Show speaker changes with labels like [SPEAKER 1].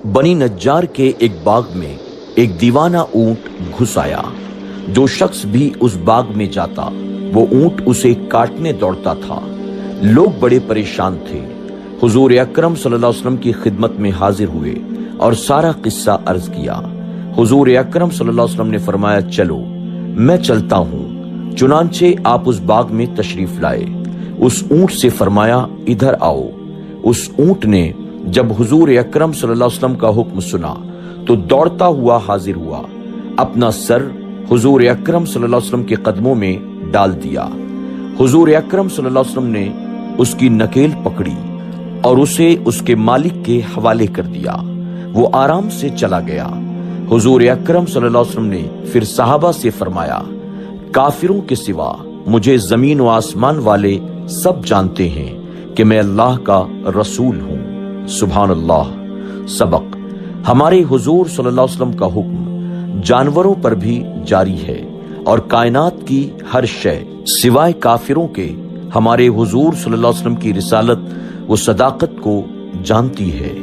[SPEAKER 1] बनी नज्जार के एक बाग में एक दीवाना ऊंट घुस आया। जो शख्स भी उस बाग में जाता वो ऊंट उसे काटने दौड़ता था। लोग बड़े परेशान थे। हुजूर अकरम सल्लल्लाहु अलैहि वसल्लम की खिदमत में हाजिर हुए और सारा किस्सा अर्ज किया। हुजूर अकरम सल्लल्लाहु अलैहि वसल्लम ने फरमाया, चलो मैं चलता हूँ। चुनांचे आप उस बाग में तशरीफ लाए। उस ऊंट से फरमाया, इधर आओ। उस ऊंट ने जब हुजूर अकरम सल्लल्लाहु अलैहि वसल्लम का हुक्म सुना तो दौड़ता हुआ हाजिर हुआ, अपना सर हुजूर अकरम सल्लल्लाहु अलैहि वसल्लम के कदमों में डाल दिया। हुजूर अकरम सल्लल्लाहु अलैहि वसल्लम ने उसकी नकेल पकड़ी और उसे उसके मालिक के हवाले कर दिया। वो आराम से चला गया। हुजूर अकरम सल्लल्लाहु अलैहि वसल्लम ने फिर सहाबा से फरमाया, काफिरों के सिवा मुझे जमीन व आसमान वाले सब जानते हैं कि मैं अल्लाह का रसूल हूँ। सुभान अल्लाह। सबक, हमारे हुजूर सल्लल्लाहु अलैहि वसल्लम का हुक्म जानवरों पर भी जारी है और कायनात की हर शय सिवाय काफिरों के हमारे हुजूर सल्लल्लाहु अलैहि वसल्लम की रिसालत व सदाकत को जानती है।